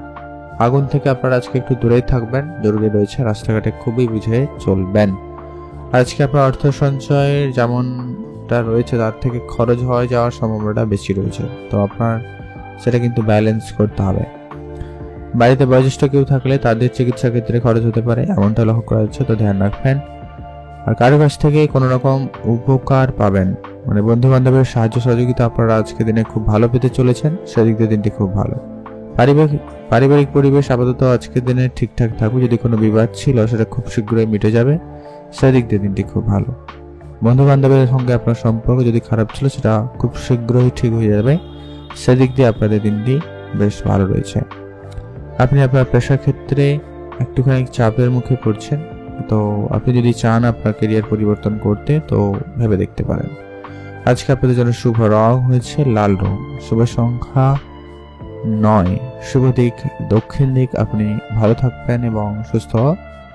আগুন থেকে আপনারা আজকে একটু দূরেই থাকবেন, জরুরি রয়েছে। রাস্তাঘাটে খুবই বুঝে চলবেন। আজকে আপনার অর্থ সঞ্চয়ের যেমনটা রয়েছে তার থেকে খরচ হয়ে যাওয়ার সম্ভাবনাটা বেশি রয়েছে, তো আপনার সেটা কিন্তু ব্যালেন্স করতে হবে। বাড়িতে বয়োজ্যেষ্ঠ কেউ থাকলে তাদের চিকিৎসা ক্ষেত্রে খরচ হতে পারে, এমনটা লক্ষ্য করা যাচ্ছে, তো ধ্যান রাখবেন। আর কারো কাছ থেকে কোনো রকম উপকার পাবেন, মানে বন্ধু বান্ধবের সাহায্য সহযোগিতা আপনারা আজকে দিনে খুব ভালো পেতে চলেছেন, সেদিক দিয়ে দিনটি খুব ভালো। পারিবারিক পরিবেশ আপাতত আজকের দিনে ঠিকঠাক থাকবে। যদি কোনো বিবাদ ছিল সেটা খুব শীঘ্রই মিটে যাবে, সেদিক দিয়ে দিনটি খুব ভালো। বন্ধু বান্ধবের সঙ্গে আপনার সম্পর্ক যদি খারাপ ছিল সেটা খুব শীঘ্রই ঠিক হয়ে যাবে, সেদিক দিয়ে আপনাদের দিনটি বেশ ভালো রয়েছে। আপনি আপনার পেশার ক্ষেত্রে একটুখানি চাপের মুখে পড়ছেন, তো আপনি যদি চান আপনার ক্যারিয়ার পরিবর্তন করতে, তো ভেবে দেখতে পারেন। আজকে আপনাদের জন্য শুভ রং হয়েছে লাল রং, শুভ সংখ্যা 9, শুভ দিক দক্ষিণ দিক। আপনি ভালো থাকবেন এবং সুস্থ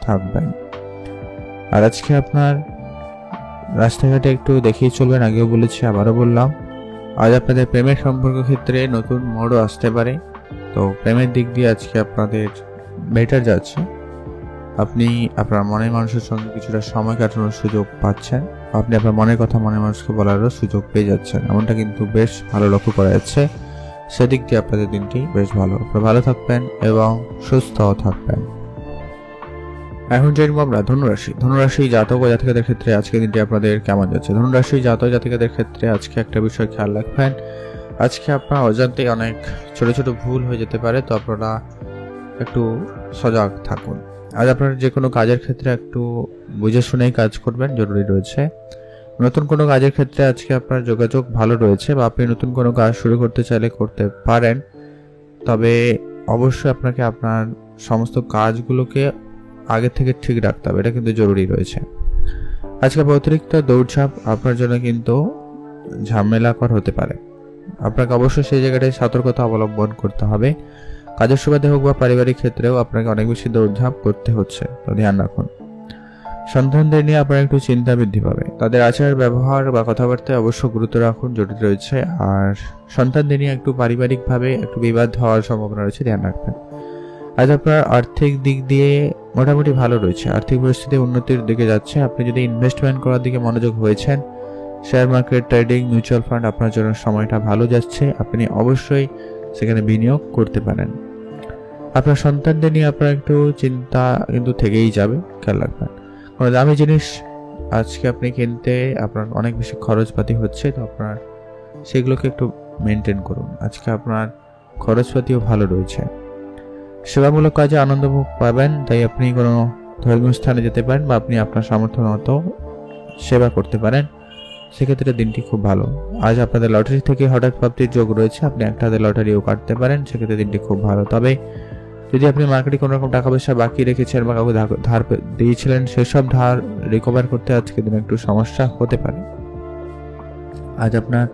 থাকবেন। আর আজকে আপনার রাস্তাঘাটে একটু দেখিয়ে চলবেন, আগেও বলেছি আবারও বললাম। আজ আপনাদের প্রেমের সম্পর্ক ক্ষেত্রে নতুন মোড়ও আসতে পারে, তো প্রেমের দিক দিয়ে আজকে আপনাদের বেটার যাচ্ছে। আপনি আপনার মনের মানুষের সঙ্গে কিছুটা সময় কাটানোর সুযোগ পাচ্ছেন, আপনি আপনার মনের কথা মনের মানুষকে বলারও সুযোগ পেয়ে যাচ্ছেন, এমনটা কিন্তু বেশ ভালো লক্ষ্য করা যাচ্ছে। সেদিক দিয়ে আপনাদের দিনটি বেশ ভালো। আপনারা ভালো থাকবেন এবং সুস্থ থাকবেন। এখন জানবো আমরা ধনুরাশি জাতক ও জাতিকাদের ক্ষেত্রে আজকের দিনটি আপনাদের কেমন যাচ্ছে। ধনুরাশি জাতক জাতিকাদের ক্ষেত্রে আজকে একটা বিষয় খেয়াল রাখবেন, আজকে আপনার অজান্তেই অনেক ছোট ছোট ভুল হয়ে যেতে পারে, তো আপনারা একটু সজাগ থাকুন। আজ আপনার যে কোনো কাজের ক্ষেত্রে একটু বুঝে শুনেই কাজ করবেন, জরুরি রয়েছে। নতুন কোনো কাজের ক্ষেত্রে আজকে আপনার যোগাযোগ ভালো রয়েছে, বা আপনি নতুন কোনো কাজ শুরু করতে চাইলে করতে পারেন। তবে অবশ্যই আপনাকে আপনার সমস্ত কাজগুলোকে আগে থেকে ঠিক রাখতে হবে, এটা কিন্তু জরুরি রয়েছে। আজকে অতিরিক্ত দৌড়ঝাঁপ আপনার জন্য কিন্তু ঝামেলাকর হতে পারে, আপনাকে অবশ্যই সেই জায়গাটায় সতর্কতা অবলম্বন করতে হবে। কাজের সুবাদে হোক বা পারিবারিক ক্ষেত্রেও আপনাকে অনেক বেশি দৌড়ঝাঁপ করতে হচ্ছে, তো ধ্যান রাখুন। সন্তানদের নিয়ে আপনার একটু চিন্তা বৃদ্ধি পাবে, তাদের আচার ব্যবহার বা কথাবার্তায় অবশ্য গুরুত্ব রাখুন, জরুরি রয়েছে। আর সন্তানদের নিয়ে একটু পারিবারিকভাবে একটু বিবাদ হওয়ার সম্ভাবনা রয়েছে, ধ্যান রাখবেন। আজ আপনার আর্থিক দিক দিয়ে মোটামুটি ভালো রয়েছে, আর্থিক পরিস্থিতি উন্নতির দিকে যাচ্ছে। আপনি যদি ইনভেস্টমেন্ট করার দিকে মনোযোগ হয়েছেন, share market, trading, mutual fund, আপনার জন্য সময়টা ভালো যাচ্ছে, আপনি অবশ্যই সেখানে বিনিয়োগ করতে পারেন। আপনার সন্তানদের নিয়ে আপনার একটু চিন্তা কিন্তু থেকেই যাবে, খেয়াল রাখবেন। কোনো দামি জিনিস আজকে আপনি কিনতে আপনার অনেক বেশি খরচপাতি হচ্ছে, তো আপনার সেগুলোকে একটু মেনটেন করুন। আজকে আপনার খরচপাতিও ভালো রয়েছে। সেবামূলক কাজে আনন্দ পাবেন, তাই আপনি কোনো ধর্মীয় স্থানে যেতে পারেন বা আপনি আপনার সামর্থ্য মতো সেবা করতে পারেন, সেক্ষেত্রে দিনটি খুব ভালো। আজ আপনাদের লটারি থেকে হঠাৎ প্রাপ্তির যোগ রয়েছে, আপনি একটা হাতে লটারিও কাটতে পারেন, সেক্ষেত্রে দিনটি খুব ভালো। তবে যদি আপনি মার্কেটে কোনো রকম টাকা পয়সা বাকি রেখেছেন বা কাউকে ধার দিয়েছিলেন, সেসব ধার রিকভার করতে আজকে দিনে একটু সমস্যা হতে পারে। আজ আপনার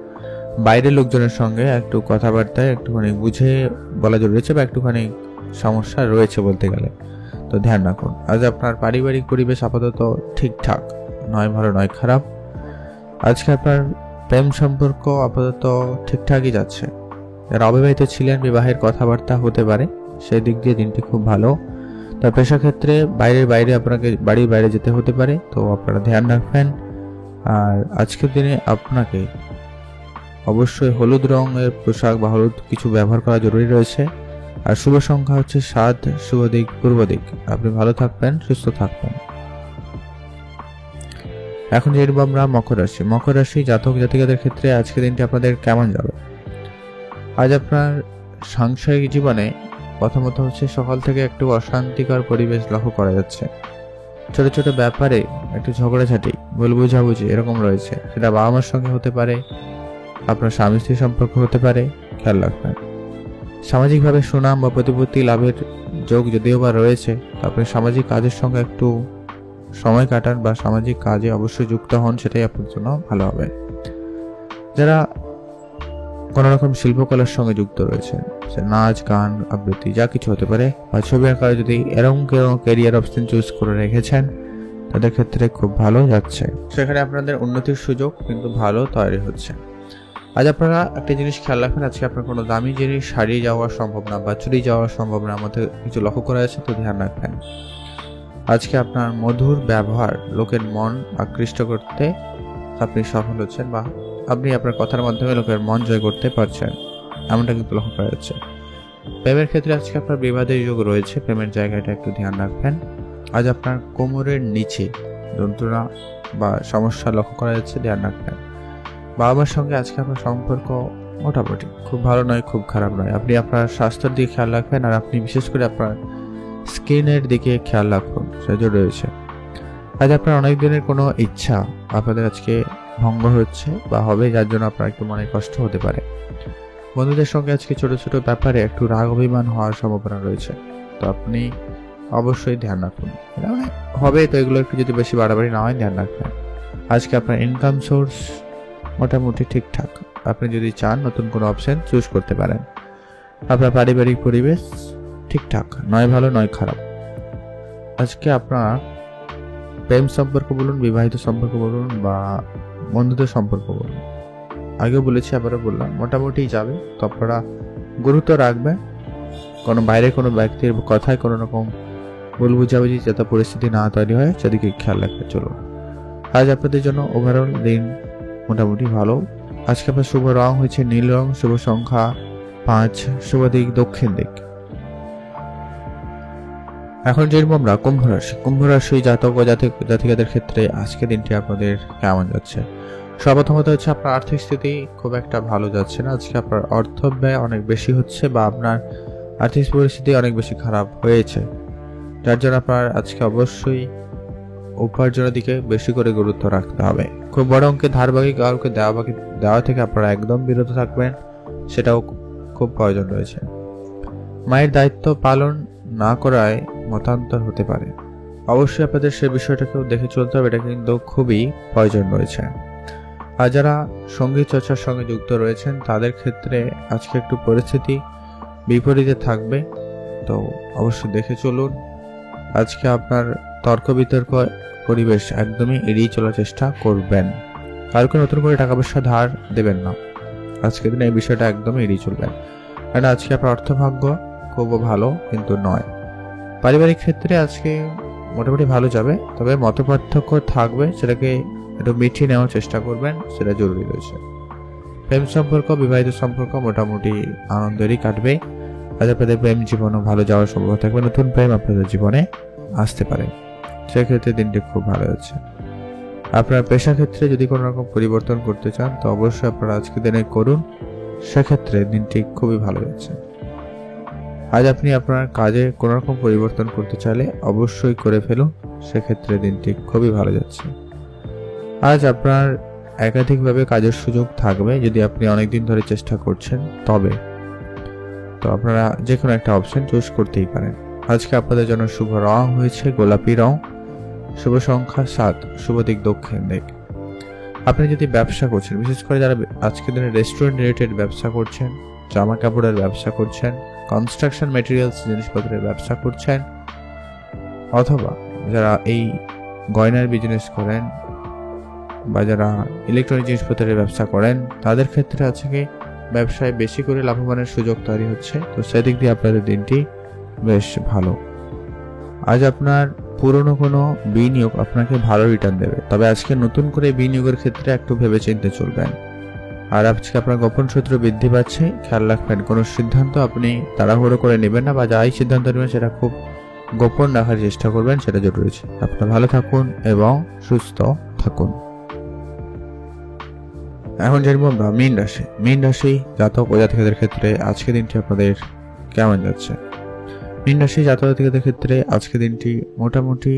বাইরের লোকজনের সঙ্গে একটু কথাবার্তায় একটুখানি বুঝে বলা জরুরি রয়েছে, বা একটুখানি সমস্যা রয়েছে বলতে গেলে, তো ধ্যান রাখুন। আজ আপনার পারিবারিক পরিবেশ আপাতত ঠিকঠাক, নয় ভালো নয় খারাপ। আজকে আপনার প্রেম সম্পর্ক আপাতত ঠিকঠাকই যাচ্ছে। যারা অবিবাহিত ছিলেন, বিবাহের কথাবার্তা হতে পারে, সেই দিক দিয়ে দিনটি খুব ভালো। তার পেশা ক্ষেত্রে বাইরে আপনাকে বাড়ির বাইরে যেতে হতে পারে, তো আপনারা ধ্যান রাখবেন। আর আজকের দিনে আপনাকে অবশ্যই হলুদ রঙের পোশাক বা হলুদ কিছু ব্যবহার করা জরুরি রয়েছে। আর শুভ সংখ্যা হচ্ছে 7, শুভ দিক পূর্ব দিক। আপনি ভালো থাকবেন, সুস্থ থাকবেন। এখন জানবো আমরা মকর রাশি জাতক জাতিকাদের ক্ষেত্রে আজকের দিনটি আপনাদের কেমন যাবে। আজ আপনার সাংসারিক জীবনে প্রথমত হচ্ছে সকাল থেকে একটু অশান্তিকর পরিবেশ লক্ষ্য করা যাচ্ছে। ছোট ছোট ব্যাপারে একটু ঝগড়াঝাটি, ভুল বোঝাবুঝি এরকম রয়েছে। সেটা বাবা মার সঙ্গে হতে পারে, আপনার স্বামী স্ত্রীর সম্পর্ক হতে পারে, খেয়াল রাখবেন। সামাজিকভাবে সুনাম বা প্রতিপত্তি লাভের যোগ যদিও বা রয়েছে, আপনি সামাজিক কাজের সঙ্গে একটু সময় কাটান বা সামাজিক কাজে অবশ্যই যুক্ত হন, সেটাই আপনার জন্য ভালো হবে। যারা কোনো রকম শিল্পকলার সঙ্গে যুক্ত রয়েছেন, সে নাচ, গান, আবৃত্তি যা কিছু হতে পারে, বা ছবি আঁকার যদি এরকম ক্যারিয়ার অপশন চুজ করে রেখেছেন, তাদের ক্ষেত্রে খুব ভালো যাচ্ছে। সেখানে আপনাদের উন্নতির সুযোগ কিন্তু ভালো তৈরি হচ্ছে। আজ আপনারা একটা জিনিস খেয়াল রাখবেন, আজকে আপনার কোনো দামি জিনিস হারিয়ে যাওয়া সম্ভব না বা চুরি যাওয়া সম্ভব না, আমাদের কিছু লক্ষ্য করা যাচ্ছে, তো ধ্যান রাখবেন। আজকে আপনার মধুর ব্যবহার লোকের মন আকৃষ্ট করতে আপনি সফল হচ্ছেন, বা আপনি আপনার কথার মাধ্যমে লোকের মন জয় করতে পারছেন, এমনটা কিন্তু লক্ষ্য করা যাচ্ছে। প্রেমের ক্ষেত্রে আজকে আপনার বিবাদের যোগ রয়েছে, প্রেমের জায়গাটা একটু ধ্যান রাখবেন। আজ আপনার কোমরের নিচে যন্ত্রণা বা সমস্যা লক্ষ্য করা যাচ্ছে, ধ্যান রাখবেন। বাবা মার সঙ্গে আজকে আপনার সম্পর্ক মোটামুটি খুব ভালো নয়, খুব খারাপ নয়। আপনি আপনার স্বাস্থ্যের দিকে খেয়াল রাখবেন, আর আপনি বিশেষ করে আপনার স্কিনের দিকে খেয়াল রাখুন, সেটা রয়েছে। আজ আপনার অনেক দিনের কোনো ইচ্ছা আপনাদের আজকে ভঙ্গ হচ্ছে বা হবে, যার জন্য আপনার একটু মনে কষ্ট হতে পারে। বন্ধুদের সঙ্গে আজকে ছোট ছোট ব্যাপারে একটু রাগ অভিমান হওয়ার সম্ভাবনা রয়েছে, তো আপনি অবশ্যই ধ্যান রাখুন। হবে তো এগুলো একটু যদি বেশি বাড়াবাড়ি না হয়, ধ্যান রাখবেন। আজকে আপনার ইনকাম সোর্স মোটামুটি ঠিকঠাক, আপনি যদি চান নতুন কোনো অপশন চুজ করতে পারেন। আপনার পারিবারিক পরিবেশ ঠিকঠাক, নয় ভালো নয় খারাপ। আজকে আপনার প্রেম সম্পর্ক বলুন, বিবাহিত সম্পর্ক বলুন, বা বন্ধুদের সম্পর্ক বলুন, আগেও বলেছি আবারও বললাম, মোটামুটি যাবে। তো আপনারা গুরুত্ব রাখবেন, কোনো বাইরে কোনো ব্যক্তির কথায় কোনো রকম ভুল বুঝাবুঝি যাতে পরিস্থিতি না তৈরি হয়, সেদিকে খেয়াল রাখতে চলুন। আজ আপনাদের জন্য ওভারঅল দিন মোটামুটি ভালো। আজকে আপনার শুভ রং হয়েছে নীল রং, শুভ সংখ্যা 5, শুভ দিক দক্ষিণ দিক। এখন যেরকম আমরা কুম্ভ রাশি জাতক ও জাতিকাদের ক্ষেত্রে আজকে দিনটি আপনাদের কেমন যাচ্ছে? সর্বপ্রথমত হচ্ছে আপনার আর্থিক স্থিতি খুব একটা ভালো যাচ্ছে না। আজকে আপনার অর্থ ব্যয় অনেক বেশি হচ্ছে, বা আপনার আর্থিক পরিস্থিতি অনেক বেশি খারাপ হয়েছে, যার জন্য আপনার আজকে অবশ্যই উপার্জনের দিকে বেশি করে গুরুত্ব রাখতে হবে। খুব বড় অঙ্কের ধারবাকি কাউকে দেওয়া থেকে আপনারা একদম বিরত থাকবেন, সেটাও খুব প্রয়োজন রয়েছে। মায়ের দায়িত্ব পালন না করায় মতান্তর হতে পারে, অবশ্যই আপনাদের সেই বিষয়টাকেও দেখে চলতে হবে, এটা কিন্তু খুবই প্রয়োজন রয়েছে। আর যারা সঙ্গীত চর্চার সঙ্গে যুক্ত রয়েছেন, তাদের ক্ষেত্রে আজকে একটু পরিস্থিতি বিপরীতে থাকবে, তো অবশ্যই দেখে চলুন। আজকে আপনার তর্ক বিতর্ক পরিবেশ একদমই এড়িয়ে চলার চেষ্টা করবেন। কাউকে নতুন করে টাকা পয়সা ধার দেবেন না, আজকের দিনে এই বিষয়টা একদমই এড়িয়ে চলবেন, কারণ আজকে আপনার অর্থভাগ্য খুব ভালো কিন্তু নয়। পারিবারিক ক্ষেত্রে আজকে মোটামুটি ভালো যাবে, তবে মতপার্থক্য থাকবে, সেটাকে একটু মিটিয়ে নেওয়ার চেষ্টা করবেন, সেটা জরুরি রয়েছে। প্রেম সম্পর্ক, বিবাহিত সম্পর্ক মোটামুটি আনন্দেরই কাটবে। আজ আপনাদের প্রেম জীবনও ভালো যাওয়ার সম্ভাবনা থাকবে, নতুন প্রেম আপনাদের জীবনে আসতে পারে, সেক্ষেত্রে দিনটি খুব ভালো যাচ্ছে। আপনার পেশা ক্ষেত্রে যদি কোনো রকম পরিবর্তন করতে চান, তো অবশ্যই আপনারা আজকে দিনে করুন, সেক্ষেত্রে দিনটি খুবই ভালো যাচ্ছে। আজ আপনি আপনার কাজে কোনো রকম পরিবর্তন করতে চাইলে অবশ্যই করে ফেলুন, সেক্ষেত্রে দিনটি খুবই ভালো যাচ্ছে। আজ আপনার একাধিকভাবে কাজের সুযোগ থাকবে, যদি আপনি অনেকদিন ধরে চেষ্টা করছেন তবে, তো আপনারা যে কোনো একটা অপশন চুজ করতেই পারেন। আজকে আপনাদের জন্য শুভ রং হয়েছে গোলাপি রং, শুভ সংখ্যা 7, শুভ দিক দক্ষিণ দিক। আপনি যদি ব্যবসা করছেন, বিশেষ করে যারা আজকের দিনে রেস্টুরেন্ট রিলেটেড ব্যবসা করছেন, জামা কাপড়ের ব্যবসা করছেন, কনস্ট্রাকশন মেটেরিয়ালস জিনিসপত্রের ব্যবসা করছেন, অথবা যারা এই গয়নার বিজনেস করেন বা যারা ইলেকট্রনিক জিনিসপত্রের ব্যবসা করেন, তাদের ক্ষেত্রে আজকে ব্যবসায় বেশি করে লাভবানের সুযোগ তৈরি হচ্ছে, তো সেদিক দিয়ে আপনাদের দিনটি বেশ ভালো। আজ আপনার পুরনো কোনো বিনিয়োগ আপনাকে ভালো রিটার্ন দেবে, তবে আজকে নতুন করে বিনিয়োগের ক্ষেত্রে একটু ভেবেচিন্তে চলবেন। আর আজকে আপনার গোপন সূত্র বৃদ্ধি পাচ্ছে, খেয়াল রাখবেন কোনো সিদ্ধান্ত আপনি তাড়াহুড়ো করে নেবেন না, বা যাই সিদ্ধান্ত নেবেন সেটা খুব গোপন রাখার চেষ্টা করবেন, সেটা জরুরি। আপনারা ভালো থাকুন এবং সুস্থ থাকুন। এখন জানবো আমরা মীন রাশি জাতক ও জাতিকাদের ক্ষেত্রে আজকের দিনটি আপনাদের কেমন যাচ্ছে। মীন রাশি জাতকদের ক্ষেত্রে আজকে দিনটি মোটামুটি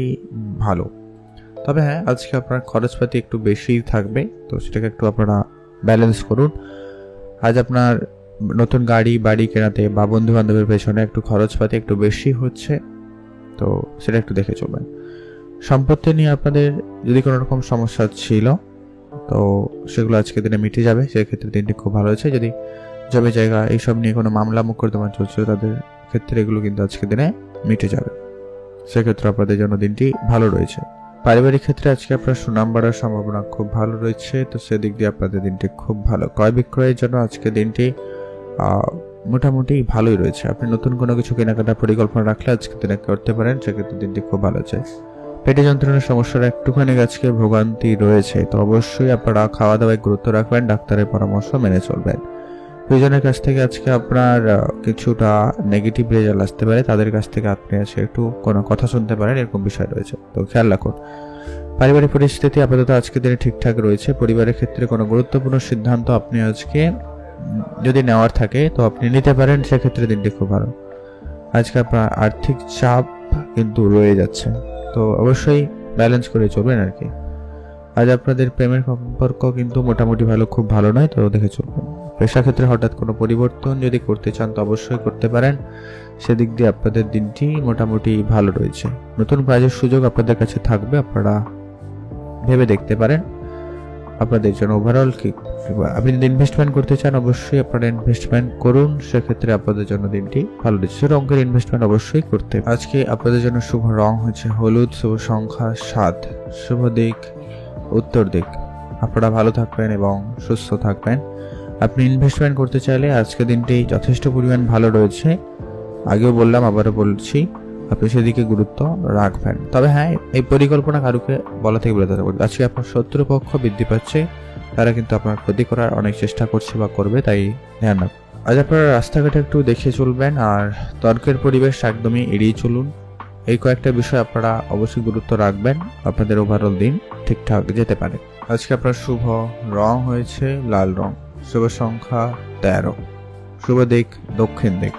ভালো, তবে হ্যাঁ আজকে আপনার খরচপাতি একটু বেশি থাকবে, তো সেটাকে একটু আপনারা ব্যালেন্স করুন। আজ আপনার নতুন গাড়ি বাড়ি কেনাতে বা বন্ধু বান্ধবের পেছনে একটু খরচপাতি একটু বেশি হচ্ছে, তো সেটা একটু দেখে চলবেন। সম্পত্তি নিয়ে আপনাদের যদি কোনো রকম সমস্যা ছিল তো সেগুলো আজকে দিনে মিটে যাবে, সেক্ষেত্রে দিনটি খুব ভালো হয়েছে। যদি জমি জায়গা এইসব নিয়ে কোনো মামলা মোকদ্দমা চলছিল তাদের ক্ষেত্রে এগুলো কিন্তু আজকে দিনে মিটে যাবে, সেক্ষেত্রে আপনাদের জন্য দিনটি ভালো রয়েছে। পারিবারিক ক্ষেত্রে আজকে আপনার সুনাম বাড়ার সম্ভাবনা খুব ভালো রয়েছে, তো সেদিক দিয়ে আপনাদের দিনটি খুব ভালো। ক্রয় বিক্রয়ের জন্য আজকে দিনটি মোটামুটি ভালোই রয়েছে। আপনি নতুন কোনো কিছু কেনাকাটার পরিকল্পনা রাখলে আজকে দিনে করতে পারেন, সেক্ষেত্রে দিনটি খুব ভালো আছে। পেটে যন্ত্রণার সমস্যার একটুখানি আজকে ভোগান্তি রয়েছে, তো অবশ্যই আপনারা খাওয়া দাওয়ায় গুরুত্ব রাখবেন, ডাক্তারের পরামর্শ মেনে চলবেন। প্রিয়জনের কাছ থেকে আজকে আপনার কিছুটা নেগেটিভ রেজাল্ট আসতে পারে, তাদের কাছ থেকে আপনি আজকে একটু কোনো কথা শুনতে পারেন, এরকম বিষয় রয়েছে, তো খেয়াল রাখুন। পারিবারিক পরিস্থিতি আপাতত আজকে দিনে ঠিকঠাক রয়েছে। পরিবারের ক্ষেত্রে কোনো গুরুত্বপূর্ণ সিদ্ধান্ত আপনি আজকে যদি নেওয়ার থাকে তো আপনি নিতে পারেন, সেক্ষেত্রে দিনটি খুব ভালো। আজকে আপনার আর্থিক চাপ কিন্তু রয়ে যাচ্ছে, তো অবশ্যই ব্যালেন্স করে চলবেন আর কি। আজ আপনাদের প্রেমের সম্পর্ক কিন্তু মোটামুটি ভালো, খুব ভালো নয়, তো দেখে চলবেন। পেশা ক্ষেত্রে হঠাৎ কোনো পরিবর্তন যদি করতে চান তো অবশ্যই করতে পারেন, সেদিক দিয়ে আপনাদের দিনটি মোটামুটি ভালো রয়েছে। নতুন কাজের সুযোগ আপনাদের কাছে থাকবে, আপনারা ভেবে দেখতে পারেন আপনাদের জন্য ওভারঅল কি। আপনি যদি ইনভেস্টমেন্ট করতে চান অবশ্যই আপনারা ইনভেস্টমেন্ট করুন, সেক্ষেত্রে আপনাদের জন্য দিনটি ভালো রয়েছে। ছোট অঙ্কের ইনভেস্টমেন্ট অবশ্যই করতে। আজকে আপনাদের জন্য শুভ রং হচ্ছে হলুদ, শুভ সংখ্যা 7, শুভ দিক উত্তর দিক। আপনারা ভালো থাকবেন এবং সুস্থ থাকবেন। আপনি ইনভেস্টমেন্ট করতে চাইলে আজকে দিনটি যথেষ্ট পরিমাণ ভালো রয়েছে, আগেও বললাম আবারও বলছি, আপনি সেদিকে গুরুত্ব রাখবেন। তবে হ্যাঁ, এই পরিকল্পনা কারুকে বলা থেকে বলে দিতে পারবে। আজকে আপনার শত্রুপক্ষ বৃদ্ধি পাচ্ছে, তারা কিন্তু আপনার ক্ষতি করার অনেক চেষ্টা করছে বা করবে, তাই ধ্যান রাখুন। আজ আপনারা রাস্তাঘাটে একটু দেখে চলবেন, আর তর্কের পরিবেশ একদমই এড়িয়ে চলুন। এই কয়েকটা বিষয় আপনারা অবশ্যই গুরুত্ব রাখবেন, আপনাদের ওভারঅল দিন ঠিকঠাক যেতে পারে। আজকে আপনার শুভ রং হয়েছে লাল রং, শুভ সংখ্যা 13, শুভ দিক দক্ষিণ দিক।